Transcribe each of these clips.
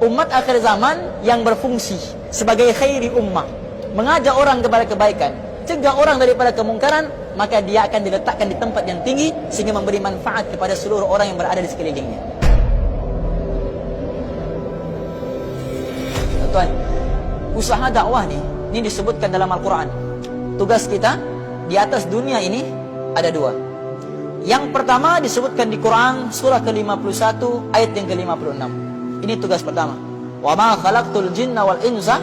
umat akhir zaman yang berfungsi sebagai khairi ummah, mengajak orang kepada kebaikan, cegah orang daripada kemungkaran, maka dia akan diletakkan di tempat yang tinggi sehingga memberi manfaat kepada seluruh orang yang berada di sekelilingnya. Tuan, usaha dakwah ini disebutkan dalam Al-Quran. Tugas kita di atas dunia ini ada dua. Yang pertama disebutkan di Quran surah ke-51 ayat yang ke-56. Ini tugas pertama. Wa ma khalaqtul jinna wal insa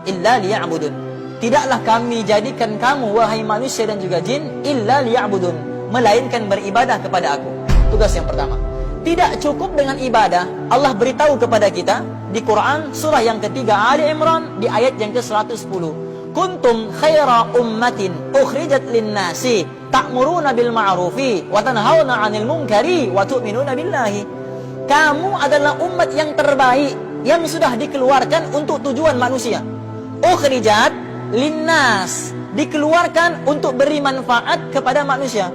illa liya'budun. Tidaklah kami jadikan kamu wahai manusia dan juga jin illa liya'budun, melainkan beribadah kepada aku. Tugas yang pertama. Tidak cukup dengan ibadah. Allah beritahu kepada kita di Quran surah yang ketiga Ali Imran di ayat yang ke-110. Kuntum khaira ummatin ukhrijat lin-nasi ta'muruna bil ma'rufi wa tanhauna 'anil munkari wa tu'minuna billahi. Kamu adalah umat yang terbaik yang sudah dikeluarkan untuk tujuan manusia. Ukhrijat linnas, dikeluarkan untuk beri manfaat kepada manusia.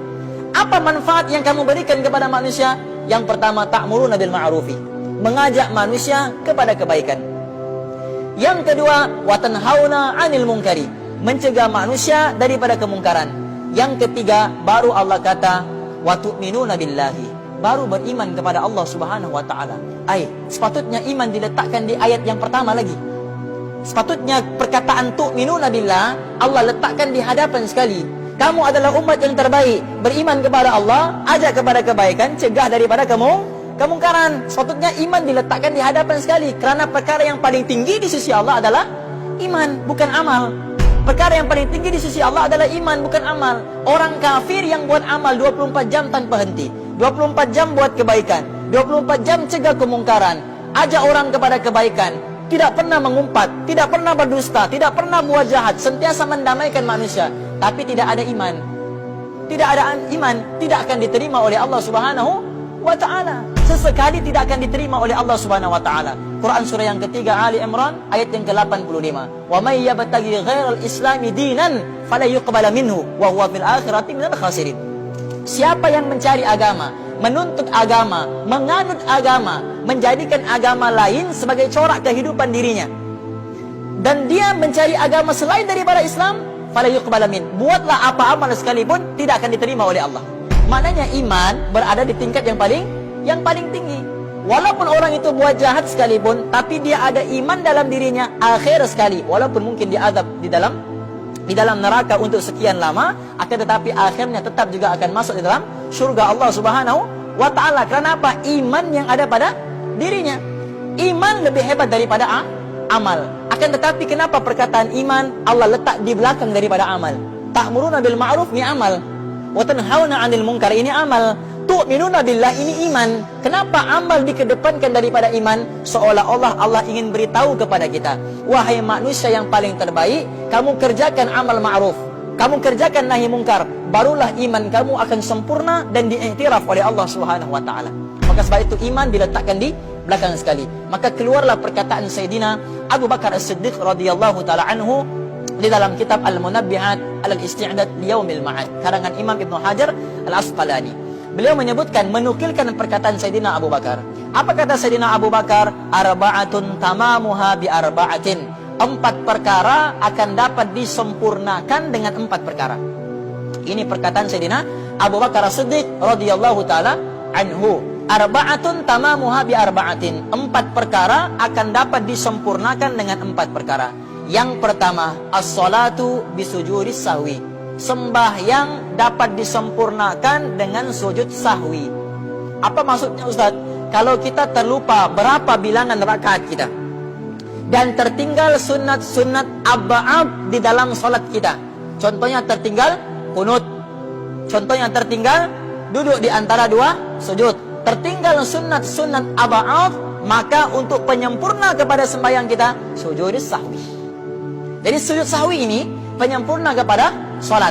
Apa manfaat yang kamu berikan kepada manusia? Yang pertama, ta'muruna bil ma'rufi, mengajak manusia kepada kebaikan. Yang kedua, wa tanhauna 'anil munkari, mencegah manusia daripada kemungkaran. Yang ketiga, baru Allah kata wa tu'minuna billahi, baru beriman kepada Allah Subhanahu wa taala. Sepatutnya iman diletakkan di ayat yang pertama lagi. Sepatutnya perkataan tu'minuna billah Allah letakkan di hadapan sekali. Kamu adalah umat yang terbaik, beriman kepada Allah, ajak kepada kebaikan, cegah daripada kemungkaran. Sepatutnya iman diletakkan di hadapan sekali, kerana perkara yang paling tinggi di sisi Allah adalah iman, bukan amal. Perkara yang paling tinggi di sisi Allah adalah iman, bukan amal. Orang kafir yang buat amal 24 jam tanpa henti, 24 jam buat kebaikan, 24 jam cegah kemungkaran, ajak orang kepada kebaikan, tidak pernah mengumpat, tidak pernah berdusta, tidak pernah buat jahat, sentiasa mendamaikan manusia, tapi tidak ada iman. Tidak ada iman, tidak akan diterima oleh Allah Subhanahu wa taala. Sesekali tidak akan diterima oleh Allah Subhanahu wa taala. Quran surah yang ketiga Ali Imran ayat yang ke-85. Wa may yabtaghi ghairal islami dinan fala yuqbala minhu wa huwa fil akhirati minal khasirin. Siapa yang mencari agama, menuntut agama, menganut agama, menjadikan agama lain sebagai corak kehidupan dirinya, dan dia mencari agama selain daripada Islam, fala yuqbala min, buatlah apa amal sekalipun tidak akan diterima oleh Allah. Maknanya iman berada di tingkat yang paling tinggi. Walaupun orang itu buat jahat sekalipun, tapi dia ada iman dalam dirinya, akhir sekali, walaupun mungkin diazab di dalam neraka untuk sekian lama, akan tetapi akhirnya tetap juga akan masuk di dalam syurga Allah Subhanahu wa taala. Kerana apa? Iman yang ada pada dirinya. Iman lebih hebat daripada amal. Akan tetapi kenapa perkataan iman Allah letak di belakang daripada amal? Ta'muruna bil ma'ruf ni amal, wa tanhauna 'anil munkar ini amal, tu'minuna billah ini iman. Kenapa amal dikedepankan daripada iman? Seolah-olah Allah ingin beritahu kepada kita, wahai manusia yang paling terbaik, kamu kerjakan amal ma'ruf, kamu kerjakan nahi mungkar, barulah iman kamu akan sempurna dan diiktiraf oleh Allah Subhanahu wa taala. Maka sebab itu iman diletakkan di belakang sekali. Maka keluarlah perkataan Sayyidina Abu Bakar As-Siddiq radhiyallahu taala anhu di dalam kitab Al-Munabbihat al-Isti'dad liyaumil ma'ad, karangan Imam Ibnu Hajar Al-Asqalani. Beliau menyebutkan, menukilkan perkataan Sayyidina Abu Bakar. Apa kata Sayyidina Abu Bakar? Arba'atun tamamuha bi arba'atin. 4 perkara akan dapat disempurnakan dengan 4 perkara. Ini perkataan Sayyidina Abu Bakar As-Siddiq radhiyallahu taala anhu. Arba'atun tamamuha bi arba'atin. 4 perkara akan dapat disempurnakan dengan 4 perkara. Yang pertama, as-salatu bisujudis sahwi. Sembahyang dapat disempurnakan dengan sujud sahwi. Apa maksudnya Ustaz? Kalau kita terlupa berapa bilangan rakaat kita dan tertinggal sunat-sunat ab'ab di dalam solat kita. Contohnya tertinggal kunut, contohnya tertinggal duduk di antara 2 sujud, tertinggal sunat-sunat ab'ab, maka untuk penyempurna kepada sembahyang kita sujud sahwi. Jadi sujud sahwi ini penyempurna kepada solat.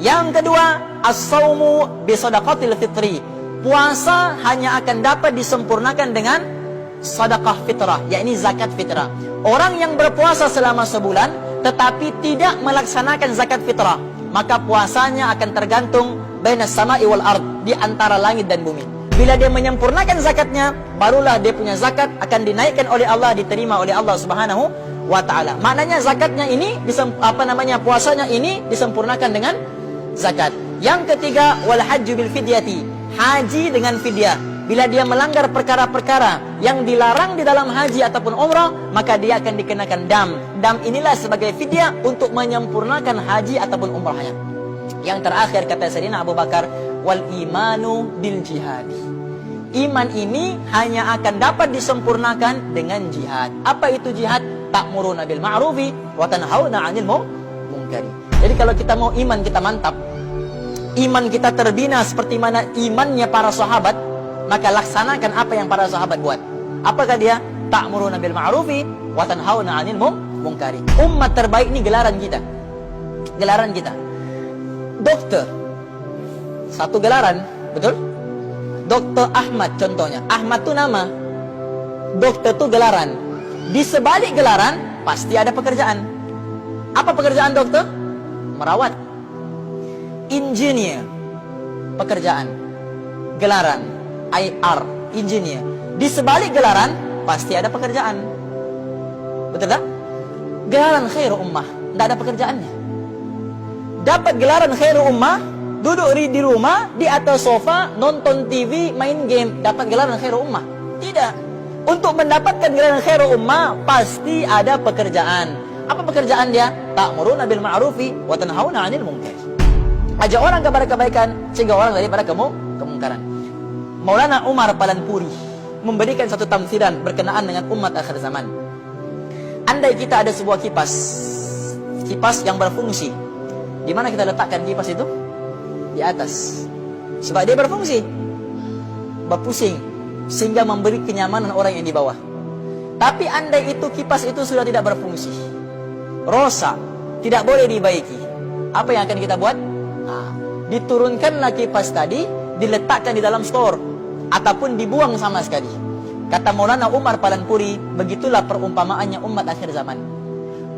Yang kedua, as-saumu bi sadaqatil fitri. Puasa hanya akan dapat disempurnakan dengan sedekah fitrah, yakni zakat fitrah. Orang yang berpuasa selama sebulan tetapi tidak melaksanakan zakat fitrah, maka puasanya akan tergantung bainas sama'i wal ard, di antara langit dan bumi. Bila dia menyempurnakan zakatnya, barulah dia punya zakat akan dinaikkan oleh Allah, diterima oleh Allah Subhanahu wa taala. Maknanya zakatnya ini puasanya ini disempurnakan dengan zakat. Yang ketiga, wal hajju bil fidyati, haji dengan fidyah. Bila dia melanggar perkara-perkara yang dilarang di dalam haji ataupun umrah, maka dia akan dikenakan dam. Dam inilah sebagai fidyah untuk menyempurnakan haji ataupun umrahnya. Yang terakhir kata Sayyidina Abu Bakar, wal imanu bil jihad. Iman ini hanya akan dapat disempurnakan dengan jihad. Apa itu jihad? Ta'muruna bil ma'rufi wa tanhauna 'anil munkari. Jadi kalau kita mau iman kita mantap, iman kita terbina seperti mana imannya para sahabat, maka laksanakan apa yang para sahabat buat. Apakah dia? Ta'muruna bil ma'rufi wa tanhauna 'anil munkari. Umat terbaik ini gelaran kita. Gelaran kita. Dokter. Satu gelaran, betul? Dokter Ahmad contohnya. Ahmad itu nama. Dokter itu gelaran. Di sebalik gelaran pasti ada pekerjaan. Apa pekerjaan dokter? Merawat. Engineer, pekerjaan. Gelaran, IR, engineer. Di sebalik gelaran pasti ada pekerjaan. Betul tak? Gelaran khairu ummah, tidak ada pekerjaannya. Dapat gelaran khairu ummah, duduk di rumah, di atas sofa, nonton TV, main game, dapat gelaran khairu ummah? Tidak. Untuk mendapatkan gelaran khairu ummah, pasti ada pekerjaan. Apa pekerjaan dia? Ta'muruna bil ma'rufi wa tanhauna 'anil munkar. Ajak orang kepada kebaikan, cegah orang daripada kemungkaran. Maulana Umar Palanpuri memberikan satu tamsilan berkenaan dengan umat akhir zaman. Andai kita ada sebuah kipas yang berfungsi, di mana kita letakkan kipas itu? Di atas. Sebab dia berfungsi, berpusing, sehingga memberi kenyamanan orang yang di bawah. Tapi andai itu kipas itu sudah tidak berfungsi, rosak, tidak boleh dibaiki, apa yang akan kita buat? Diturunkanlah kipas tadi, diletakkan di dalam store, ataupun dibuang sama sekali. Kata Maulana Umar Palanpuri, begitulah perumpamaannya umat akhir zaman.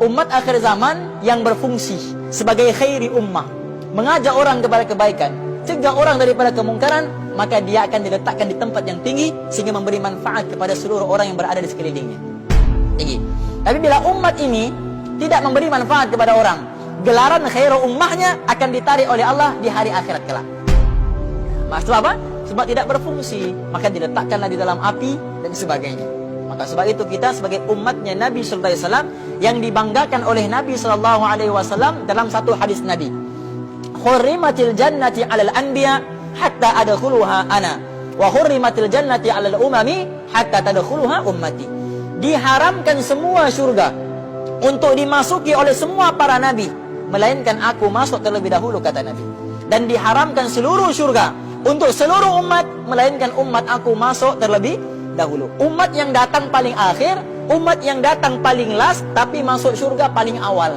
Umat akhir zaman yang berfungsi sebagai khairi ummah, mengajak orang kepada kebaikan, cegah orang daripada kemungkaran, maka dia akan diletakkan di tempat yang tinggi sehingga memberi manfaat kepada seluruh orang yang berada di sekelilingnya. Tinggi. Tapi bila umat ini tidak memberi manfaat kepada orang, gelaran khairu ummahnya akan ditarik oleh Allah di hari akhirat kelak. Maksud apa? Sebab tidak berfungsi, maka diletakkanlah di dalam api dan sebagainya. Maka sebab itu kita sebagai umatnya Nabi sallallahu alaihi wasallam yang dibanggakan oleh Nabi sallallahu alaihi wasallam dalam satu hadis Nabi. Hurrimatil jannati 'alal anbiya hatta adkhuluha ana wa hurrimatil jannati 'alal umami hatta tadkhuluha ummati. Diharamkan semua syurga untuk dimasuki oleh semua para nabi, melainkan aku masuk terlebih dahulu, kata Nabi. Dan diharamkan seluruh syurga untuk seluruh umat, melainkan umat aku masuk terlebih dahulu. Umat yang datang paling akhir, umat yang datang paling last, tapi masuk syurga paling awal.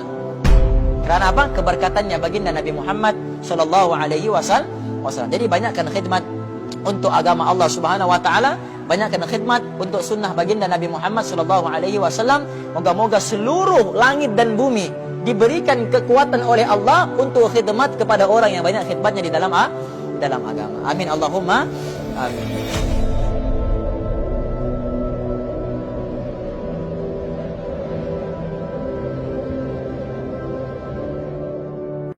Karena apa? Keberkatannya baginda Nabi Muhammad sallallahu alaihi wasallam. Jadi banyakkan khidmat untuk agama Allah Subhanahu wa taala, banyakkan khidmat untuk sunnah baginda Nabi Muhammad sallallahu alaihi wasallam. Moga-moga seluruh langit dan bumi diberikan kekuatan oleh Allah untuk khidmat kepada orang yang banyak khidmatnya di dalam agama. Amin Allahumma amin.